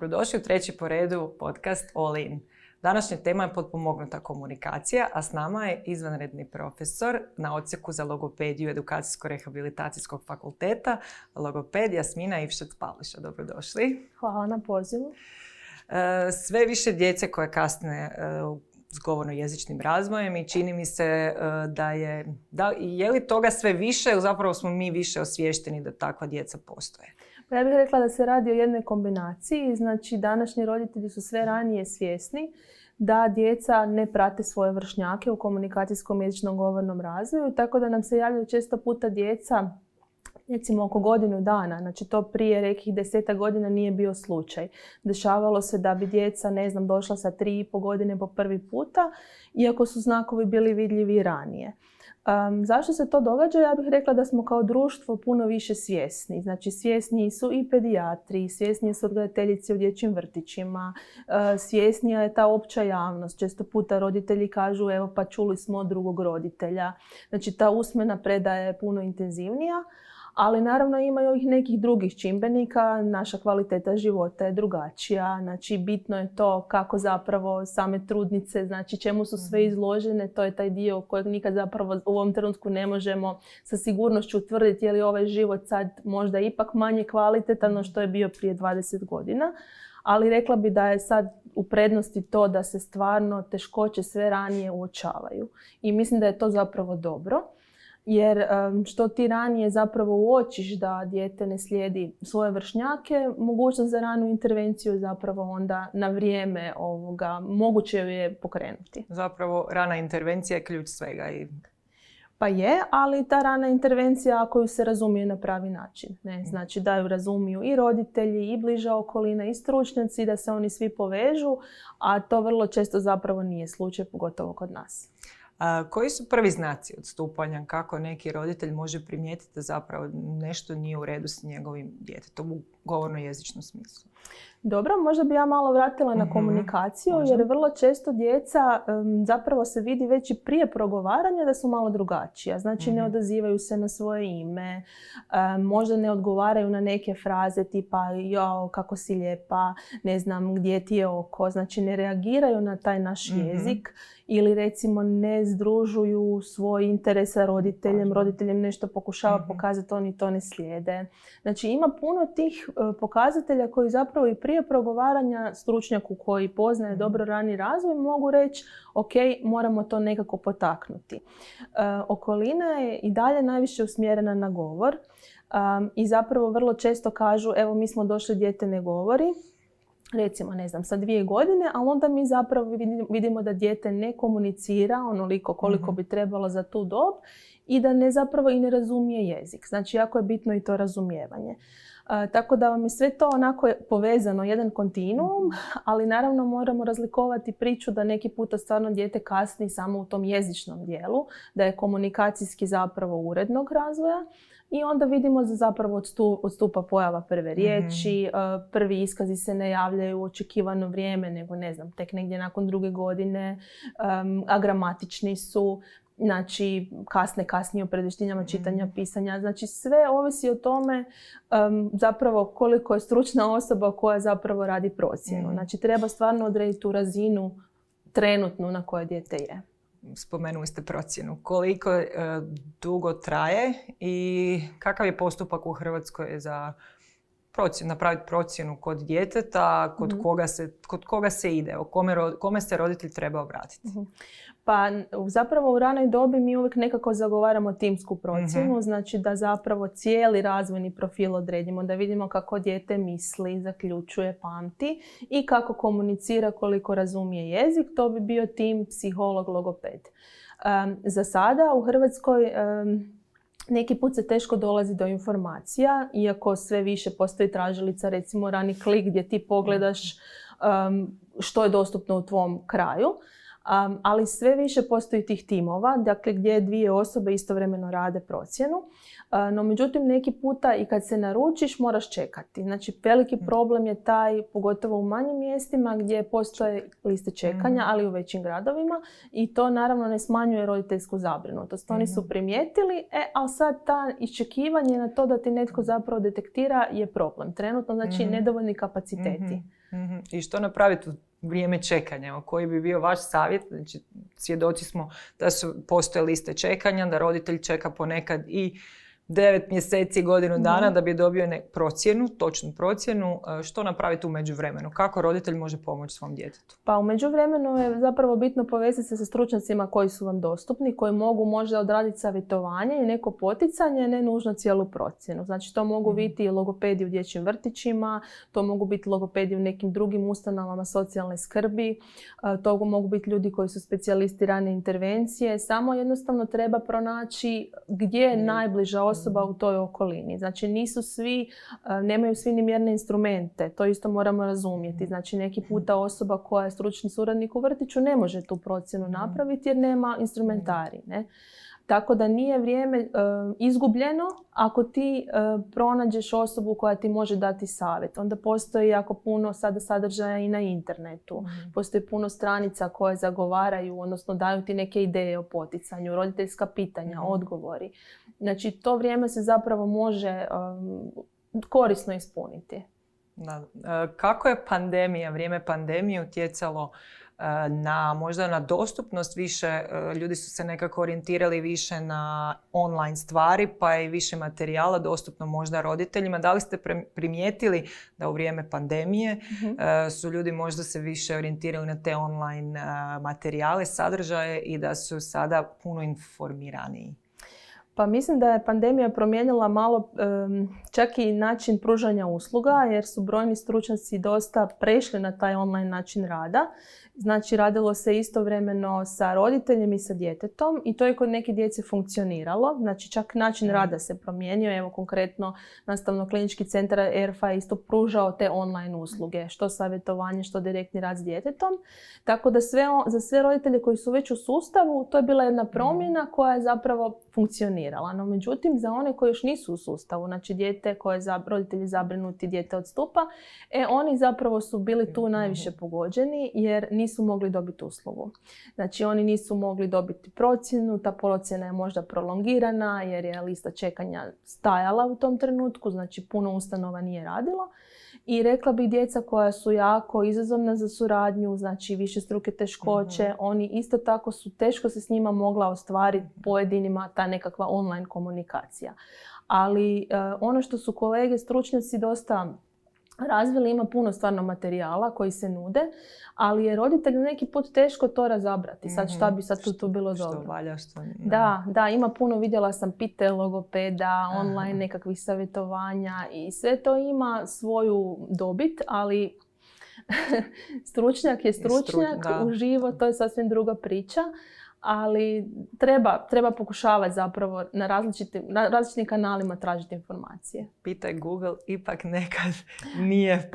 Dobrodošli u treći po redu podcast All In. Današnja tema je potpomognuta komunikacija, a s nama je izvanredni profesor na odsjeku za logopediju Edukacijsko-rehabilitacijskog fakulteta, logoped Jasmina Ivšec-Pavliša. Dobrodošli. Hvala na pozivu. Sve više djece koje kasne s govorno-jezičnim razvojem i čini mi se je li toga sve više, zapravo smo mi više osviješteni da takva djeca postoje. Ja bih rekla da se radi o jednoj kombinaciji. Znači, današnji roditelji su sve ranije svjesni da djeca ne prate svoje vršnjake u komunikacijskom jezičnom govornom razvoju, tako da nam se javljaju često puta djeca recimo oko godinu dana, znači to prije nekih 10 godina nije bio slučaj. Dešavalo se da bi djeca, došla sa 3,5 godine po prvi puta, iako su znakovi bili vidljivi ranije. Zašto se to događa? Ja bih rekla da smo kao društvo puno više svjesni. Znači, svjesniji su i pedijatri, svjesniji su odgajateljice u dječjim vrtićima, svjesnija je ta opća javnost. Često puta roditelji kažu, evo pa čuli smo od drugog roditelja. Znači, ta usmena predaja je puno intenzivnija. Ali naravno ima i ovih nekih drugih čimbenika, naša kvaliteta života je drugačija, znači bitno je to kako zapravo same trudnice, znači čemu su sve izložene, to je taj dio kojeg nikad zapravo u ovom trenutku ne možemo sa sigurnošću utvrditi je li ovaj život sad možda ipak manje kvalitetan no što je bio prije 20 godina. Ali rekla bi da je sad u prednosti to da se stvarno teškoće sve ranije uočavaju i mislim da je to zapravo dobro. Jer što ti ranije zapravo uočiš da dijete ne slijedi svoje vršnjake, mogućnost za ranu intervenciju zapravo onda na vrijeme moguće je pokrenuti. Zapravo rana intervencija je ključ svega. Pa je, ali ta rana intervencija ako ju se razumije na pravi način. Znači da ju razumiju i roditelji, i bliža okolina, i stručnjaci, da se oni svi povežu, a to vrlo često zapravo nije slučaj, pogotovo kod nas. Koji su prvi znaci odstupanja? Kako neki roditelj može primijetiti da zapravo nešto nije u redu s njegovim djetetom u govorno-jezičnom smislu? Dobro, možda bi ja malo vratila na komunikaciju, jer vrlo često djeca zapravo se vidi već i prije progovaranja da su malo drugačija. Znači ne odazivaju se na svoje ime, možda ne odgovaraju na neke fraze tipa jao, kako si lijepa, ne znam gdje ti je oko. Znači ne reagiraju na taj naš jezik ili recimo ne združuju svoj interes sa roditeljem. Roditeljem nešto pokušava pokazati, oni to ne slijede. Znači ima puno tih pokazatelja koji zapravo i prije progovaranja stručnjaku koji poznaje dobro rani razvoj mogu reći ok, moramo to nekako potaknuti. Okolina je i dalje najviše usmjerena na govor i zapravo vrlo često kažu evo mi smo došli, dijete ne govori. Recimo, sa 2 godine, ali onda mi zapravo vidimo da dijete ne komunicira onoliko koliko bi trebalo za tu dob i da zapravo i ne razumije jezik. Znači, jako je bitno i to razumijevanje. Tako da vam je sve to onako povezano, jedan kontinuum, ali naravno moramo razlikovati priču da neki puta stvarno dijete kasni samo u tom jezičnom dijelu, da je komunikacijski zapravo urednog razvoja. I onda vidimo da zapravo odstupa pojava prve riječi, prvi iskazi se ne javljaju u očekivano vrijeme, nego tek negdje nakon 2 godine, a gramatični su, znači kasnije u predvještinjama čitanja, pisanja. Znači sve ovisi o tome zapravo koliko je stručna osoba koja zapravo radi procjenu. Znači treba stvarno odrediti tu razinu trenutnu na kojoj dijete je. Spomenuli ste procjenu. Koliko dugo traje i kakav je postupak u Hrvatskoj za napraviti procjenu kod djeteta, kod koga se ide, kome se roditelj treba obratiti? Pa zapravo u ranoj dobi mi uvijek nekako zagovaramo timsku procjenu, znači da zapravo cijeli razvojni profil odredimo, da vidimo kako dijete misli, zaključuje, pamti i kako komunicira, koliko razumije jezik. To bi bio tim psiholog, logoped. Za sada u Hrvatskoj neki put se teško dolazi do informacija, iako sve više postoji tražilica, recimo rani klik gdje ti pogledaš što je dostupno u tvom kraju. Ali sve više postoji tih timova, dakle gdje 2 osobe istovremeno rade procjenu. No međutim neki puta i kad se naručiš moraš čekati. Znači veliki problem je taj, pogotovo u manjim mjestima gdje postoje liste čekanja, ali u većim gradovima i to naravno ne smanjuje roditeljsku zabrinutost. Oni su primijetili, ali sad ta iščekivanje na to da ti netko zapravo detektira je problem. Trenutno znači nedovoljni kapaciteti. I što napraviti u vrijeme čekanja? Koji bi bio vaš savjet? Znači, svjedoci smo da postoje liste čekanja, da roditelj čeka ponekad i 9 mjeseci, godinu dana da bi dobio točnu procjenu. Što napraviti u međuvremenu? Kako roditelj može pomoći svom djetetu? Pa u međuvremenu je zapravo bitno povezati se sa stručnjacima koji su vam dostupni, koji mogu možda odraditi savjetovanje i neko poticanje, ne nužno cijelu procjenu. Znači to mogu biti logopedi u dječjim vrtićima, to mogu biti logopedi u nekim drugim ustanovama socijalne skrbi, to mogu biti ljudi koji su specijalisti rane intervencije. Samo jednostavno treba pronaći gdje je najbliža osoba u toj okolini. Znači nemaju svi ni mjerne instrumente, to isto moramo razumjeti. Znači neki puta osoba koja je stručni suradnik u vrtiću ne može tu procjenu napraviti jer nema instrumentari. Ne? Tako da nije vrijeme izgubljeno ako ti pronađeš osobu koja ti može dati savjet. Onda postoji jako puno sada sadržaja i na internetu. Postoji puno stranica koje zagovaraju, odnosno daju ti neke ideje o poticanju, roditeljska pitanja, odgovori. Znači to vrijeme se zapravo može korisno ispuniti. Da. Kako je vrijeme pandemije utjecalo možda na dostupnost više? Ljudi su se nekako orijentirali više na online stvari, pa je više materijala dostupno možda roditeljima. Da li ste primijetili da u vrijeme pandemije su ljudi možda se više orijentirali na te online materijale, sadržaje i da su sada puno informiraniji? Pa mislim da je pandemija promijenila malo čak i način pružanja usluga, jer su brojni stručnjaci dosta prešli na taj online način rada. Znači radilo se istovremeno sa roditeljem i sa djetetom i to je kod neke djece funkcioniralo. Znači čak način rada se promijenio. Evo konkretno Nastavno-klinički centar ERFA je isto pružao te online usluge, što savjetovanje, što direktni rad s djetetom. Tako da za sve roditelje koji su već u sustavu to je bila jedna promjena koja je zapravo funkcionirala. No međutim za one koji još nisu u sustavu, znači dijete koje roditelji zabrinuti, dijete odstupa, oni zapravo su bili tu najviše pogođeni jer nisu mogli dobiti uslugu. Znači oni nisu mogli dobiti procjenu, ta procjena je možda prolongirana jer je lista čekanja stajala u tom trenutku, znači puno ustanova nije radilo. I rekla bih djeca koja su jako izazovna za suradnju, znači višestruke teškoće, oni isto tako su teško se s njima mogla ostvariti pojedinima ta nekakva online komunikacija. Ali ono što su kolege stručnjaci dosta razvili, ima puno stvarno materijala koji se nude, ali je roditelju neki put teško to razabrati. Sad šta bi sad tu bilo dobro? Što valja, što ne. Da, ima puno, vidjela sam pite logopeda, online nekakvih savjetovanja i sve to ima svoju dobit, ali stručnjak je stručnjak, uživo, to je sasvim druga priča. Ali treba pokušavati zapravo na različitim kanalima tražiti informacije. Pitaj Google ipak nekad nije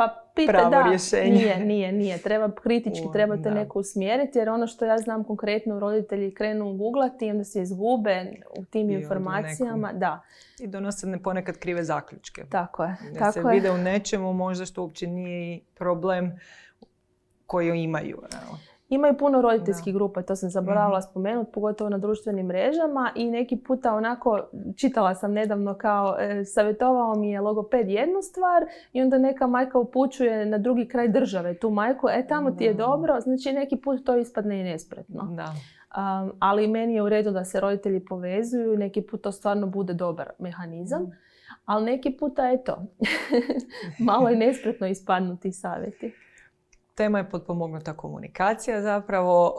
pravo rješenje. Nije. Treba kritički, trebate neko usmjeriti jer ono što ja znam konkretno roditelji krenu googlati i onda se izgube u tim informacijama. Da. I donose ponekad krive zaključke. Tako je. Da se vide u nečemu možda što uopće nije problem koji imaju. Imaju puno roditeljskih grupa, to sam zaboravila spomenuti, pogotovo na društvenim mrežama i neki puta onako, čitala sam nedavno kao savjetovao mi je logoped jednu stvar i onda neka majka upućuje na drugi kraj države tu majku, tamo ti je dobro, znači neki put to ispadne i nespretno. Da. Ali meni je u redu da se roditelji povezuju i neki put to stvarno bude dobar mehanizam, ali neki puta malo je nespretno ispadnu ti savjeti. Tema je potpomognuta komunikacija zapravo.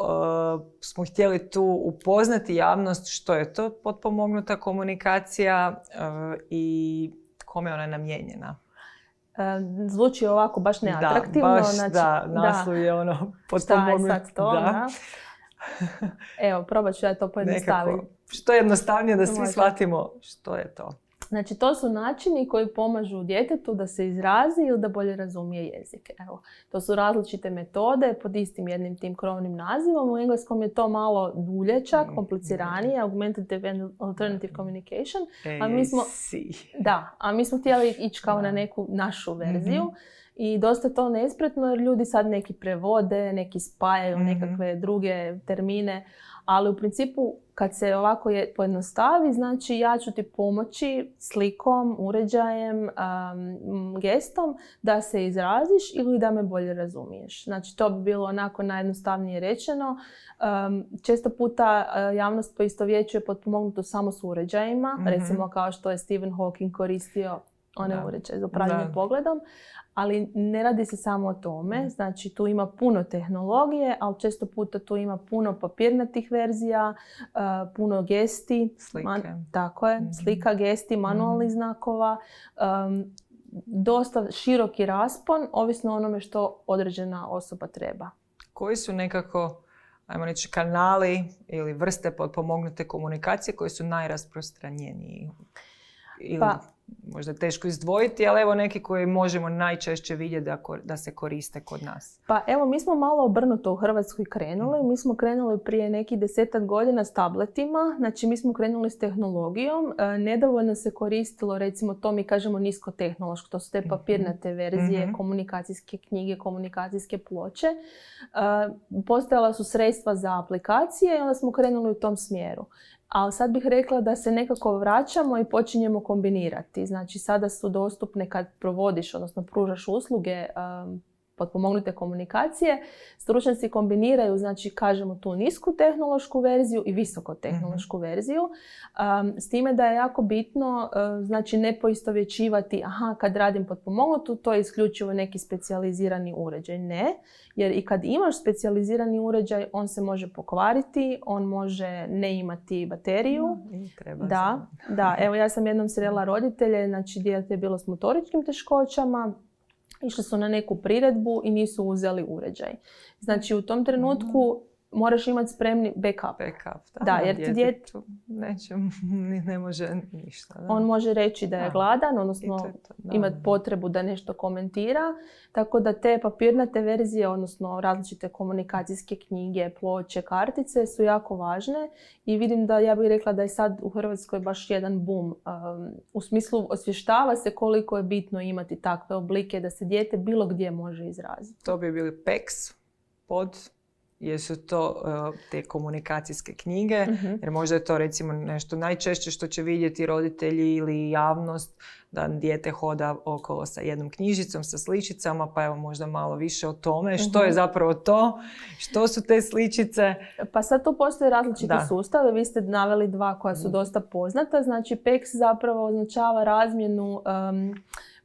Smo htjeli tu upoznati javnost što je to potpomognuta komunikacija i kome je ona namijenjena. Zvuči ovako baš neatraktivno. Naslov je potpomognuta. Šta je sad to? Da. Evo, probat ću ja to pojednostaviti. Što je jednostavnije da svi shvatimo što je to. Znači, to su načini koji pomažu djetetu da se izrazi ili da bolje razumije jezik. Evo, to su različite metode pod istim jednim tim krovnim nazivom. U engleskom je to malo dulje čak, kompliciranije, Augmentative and Alternative Communication. A mi smo htjeli ići kao na neku našu verziju. I dosta to nespretno jer ljudi sad neki prevode, neki spajaju nekakve druge termine. Ali u principu kad se ovako pojednostavi, znači ja ću ti pomoći slikom, uređajem, gestom da se izraziš ili da me bolje razumiješ. Znači to bi bilo onako najjednostavnije rečeno. Često puta javnost poistovjećuje potpomognuto samo s uređajima, recimo kao što je Stephen Hawking koristio one uređaje za upravljanje pogledom, ali ne radi se samo o tome. Znači tu ima puno tehnologije, ali često puta tu ima puno papirnatih verzija, puno gesti, tako je, slika, gesti, manualnih znakova, dosta široki raspon, ovisno o onome što određena osoba treba. Koji su nekako, ajmo reći, kanali ili vrste potpomognute komunikacije koji su najrasprostranjeniji? Ili možda je teško izdvojiti, ali evo neki koji možemo najčešće vidjeti da se koriste kod nas. Pa evo, mi smo malo obrnuto u Hrvatskoj krenuli. Mi smo krenuli prije nekih 10 godina s tabletima. Znači, mi smo krenuli s tehnologijom. Nedovoljno se koristilo, recimo, to mi kažemo niskotehnološko. To su te papirnate verzije, komunikacijske knjige, komunikacijske ploče. Postojala su sredstva za aplikacije i onda smo krenuli u tom smjeru. Ali sad bih rekla da se nekako vraćamo i počinjemo kombinirati. Znači sada su dostupne kad provodiš, odnosno pružaš usluge potpomognute komunikacije. Stručnjaci kombiniraju, znači kažemo tu nisku tehnološku verziju i visoko tehnološku verziju. S time da je jako bitno, znači ne poistovjećivati, kad radim potpomognutu, to je isključivo neki specijalizirani uređaj. Ne, jer i kad imaš specijalizirani uređaj, on se može pokvariti, on može ne imati bateriju. Da, evo ja sam jednom srela roditelje, znači dijete je bilo s motoričkim teškoćama, išli su na neku priredbu i nisu uzeli uređaj. Znači u tom trenutku moraš imati spremni backup. Da, jer ti dijete ne može ništa. Da. On može reći da je gladan, odnosno imati potrebu da nešto komentira. Tako da te papirnate verzije, odnosno različite komunikacijske knjige, ploče, kartice su jako važne i vidim da, ja bih rekla da je sad u Hrvatskoj baš jedan boom. U smislu osvještava se koliko je bitno imati takve oblike da se dijete bilo gdje može izraziti. To bi bili PEX, jesu to te komunikacijske knjige, jer možda je to recimo nešto najčešće što će vidjeti roditelji ili javnost, da dijete hoda okolo sa jednom knjižicom, sa sličicama, pa evo možda malo više o tome. Što je zapravo to? Što su te sličice? Pa sad tu postoje različiti sustave. Vi ste naveli dva koja su dosta poznata. Znači PEX zapravo označava razmjenu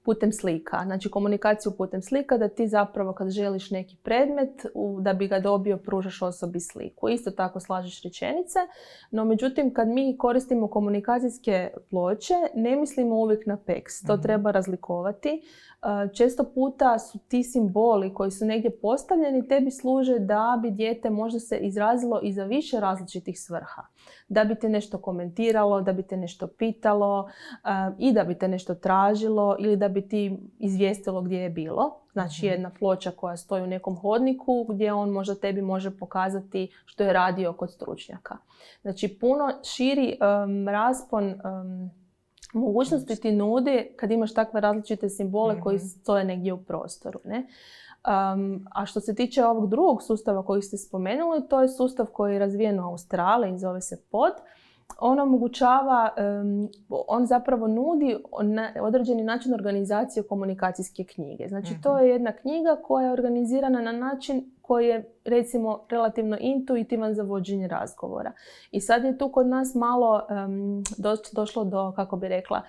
putem slika. Znači komunikaciju putem slika, da ti zapravo kad želiš neki predmet, da bi ga dobio, pružaš osobi sliku. Isto tako slažeš rečenice, no međutim kad mi koristimo komunikacijske ploče, ne mislimo uvijek na PEX. To treba razlikovati. Često puta su ti simboli koji su negdje postavljeni, tebi služe da bi dijete možda se izrazilo i za više različitih svrha. Da bi te nešto komentiralo, da bi te nešto pitalo i da bi te nešto tražilo ili da bi ti izvijestilo gdje je bilo. Znači jedna ploča koja stoji u nekom hodniku gdje on možda tebi može pokazati što je radio kod stručnjaka. Znači puno širi raspon mogućnosti ti nudi kad imaš takve različite simbole koji stoje negdje u prostoru. Ne? A što se tiče ovog drugog sustava koji ste spomenuli, to je sustav koji je razvijen u Australiji, zove se POD. On omogućava, on zapravo nudi određeni način organizacije komunikacijske knjige. Znači to je jedna knjiga koja je organizirana na način koji je recimo relativno intuitivan za vođenje razgovora. I sad je tu kod nas malo došlo do, kako bi rekla,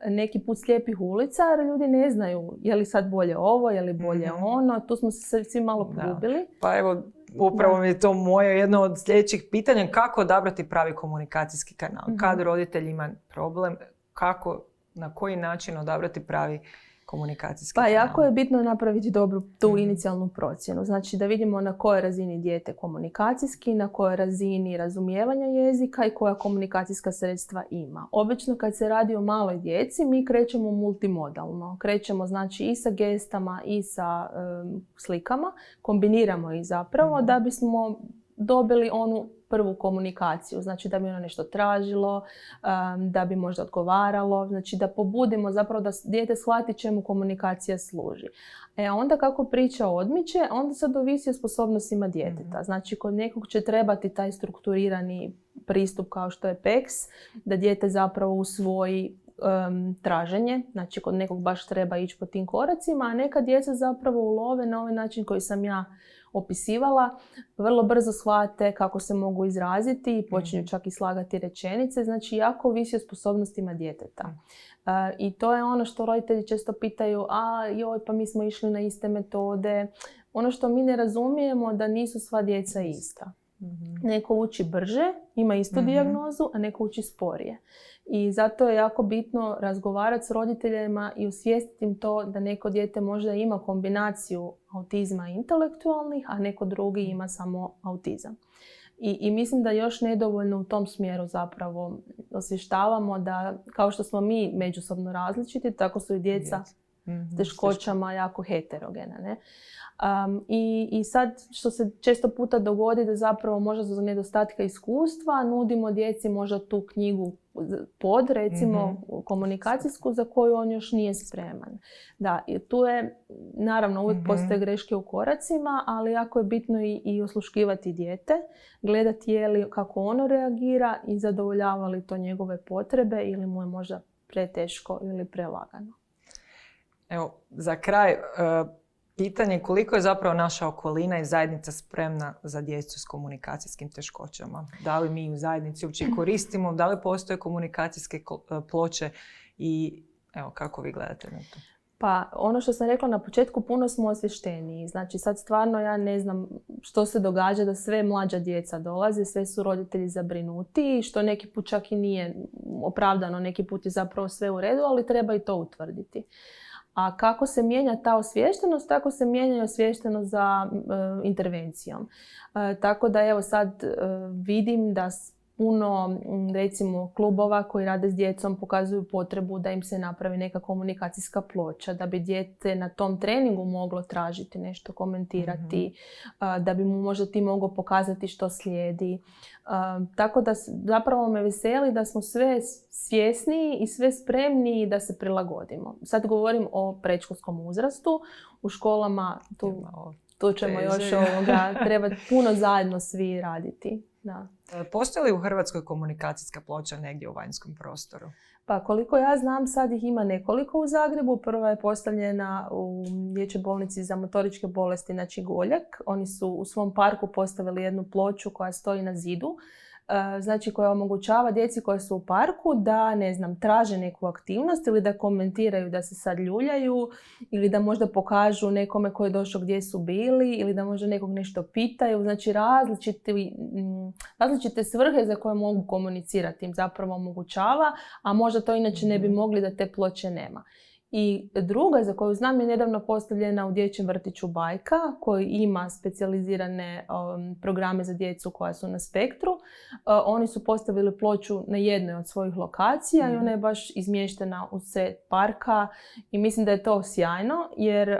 neki put slijepih ulica, jer ljudi ne znaju je li sad bolje ovo, je li bolje ono. Tu smo se svi malo pogubili. Pa evo, upravo mi je to moje jedno od sljedećih pitanja, kako odabrati pravi komunikacijski kanal. Kad roditelj ima problem, kako, na koji način odabrati pravi komunikacijski kanal? Pa jako je bitno napraviti dobru tu inicijalnu procjenu. Znači da vidimo na kojoj razini dijete komunikacijski, na kojoj razini razumijevanja jezika i koja komunikacijska sredstva ima. Obično kad se radi o maloj djeci mi krećemo multimodalno. Krećemo znači i sa gestama i sa slikama. Kombiniramo ih zapravo da bismo dobili onu prvu komunikaciju. Znači da bi ono nešto tražilo, da bi možda odgovaralo. Znači da pobudimo zapravo da dijete shvati čemu komunikacija služi. A onda kako priča odmiče, onda sad ovisi o sposobnostima djeteta. Znači kod nekog će trebati taj strukturirani pristup kao što je PEX, da dijete zapravo usvoji traženje, znači kod nekog baš treba ići po tim koracima, a neka djeca zapravo ulove na ovaj način koji sam ja opisivala, vrlo brzo shvate kako se mogu izraziti i počinju čak i slagati rečenice, znači jako ovisi o sposobnostima djeteta. I to je ono što roditelji često pitaju, pa mi smo išli na iste metode. Ono što mi ne razumijemo da nisu sva djeca ista. Neko uči brže, ima istu dijagnozu, a neko uči sporije. I zato je jako bitno razgovarati s roditeljima i osvijestiti im to da neko dijete možda ima kombinaciju autizma i intelektualnih, a neko drugi ima samo autizam. I mislim da još nedovoljno u tom smjeru zapravo osvještavamo da kao što smo mi međusobno različiti, tako su i djeca s teškoćama jako heterogena. Ne? I sad što se često puta dogodi da zapravo možda zbog nedostatka iskustva nudimo djeci možda tu knjigu pod, recimo komunikacijsku za koju on još nije spreman. Da, i tu je, naravno uvijek postoje greške u koracima, ali jako je bitno i osluškivati dijete, gledati je li kako ono reagira i zadovoljava li to njegove potrebe ili mu je možda preteško ili prelagano. Evo, za kraj, pitanje koliko je zapravo naša okolina i zajednica spremna za djecu s komunikacijskim teškoćama. Da li mi u zajednici uopće koristimo, da li postoje komunikacijske ploče i evo, kako vi gledate na to? Pa ono što sam rekla na početku, puno smo osvješteniji. Znači sad stvarno ja ne znam što se događa da sve mlađa djeca dolaze, sve su roditelji zabrinuti, što neki put čak i nije opravdano, neki put je zapravo sve u redu, ali treba i to utvrditi. A kako se mijenja ta osviještenost, tako se mijenja i osviještenost za intervencijom. Tako da evo sad vidim da puno recimo klubova koji rade s djecom pokazuju potrebu da im se napravi neka komunikacijska ploča, da bi dijete na tom treningu moglo tražiti nešto, komentirati, da bi mu možda ti mogao pokazati što slijedi. Tako da zapravo me veseli da smo sve svjesniji i sve spremniji da se prilagodimo. Sad govorim o predškolskom uzrastu. U školama tu ćemo još trebati puno zajedno svi raditi. Da. Postoji li u Hrvatskoj komunikacijska ploča negdje u vanjskom prostoru? Pa koliko ja znam, sad ih ima nekoliko u Zagrebu. Prva je postavljena u Dječjoj bolnici za motoričke bolesti, znači Goljak. Oni su u svom parku postavili jednu ploču koja stoji na zidu, znači koja omogućava djeci koja su u parku da, ne znam, traže neku aktivnost ili da komentiraju da se sad ljuljaju ili da možda pokažu nekome ko je došao gdje su bili ili da možda nekog nešto pitaju. Znači različite svrhe za koje mogu komunicirati im zapravo omogućava, a možda to inače ne bi mogli da te ploče nema. I druga za koju znam je nedavno postavljena u dječjem vrtiću Bajka koji ima specijalizirane programe za djecu koja su na spektru. Oni su postavili ploču na jednoj od svojih lokacija i ona je baš izmještena u sred parka i mislim da je to sjajno jer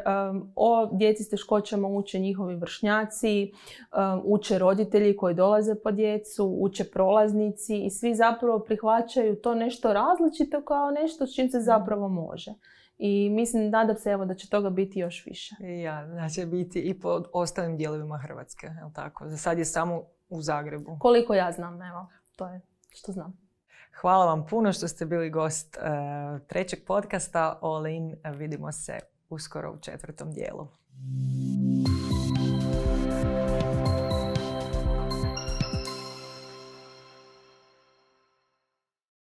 o djeci s teškoćama uče njihovi vršnjaci, uče roditelji koji dolaze po djecu, uče prolaznici i svi zapravo prihvaćaju to nešto različito kao nešto s čim se zapravo može. I mislim, nadam se evo da će toga biti još više. Ja, da će biti i po ostalim dijelovima Hrvatske, je li tako? Za sad je samo u Zagrebu. Koliko ja znam, evo, to je što znam. Hvala vam puno što ste bili gost trećeg podcasta All In. Vidimo se uskoro u 4. dijelu.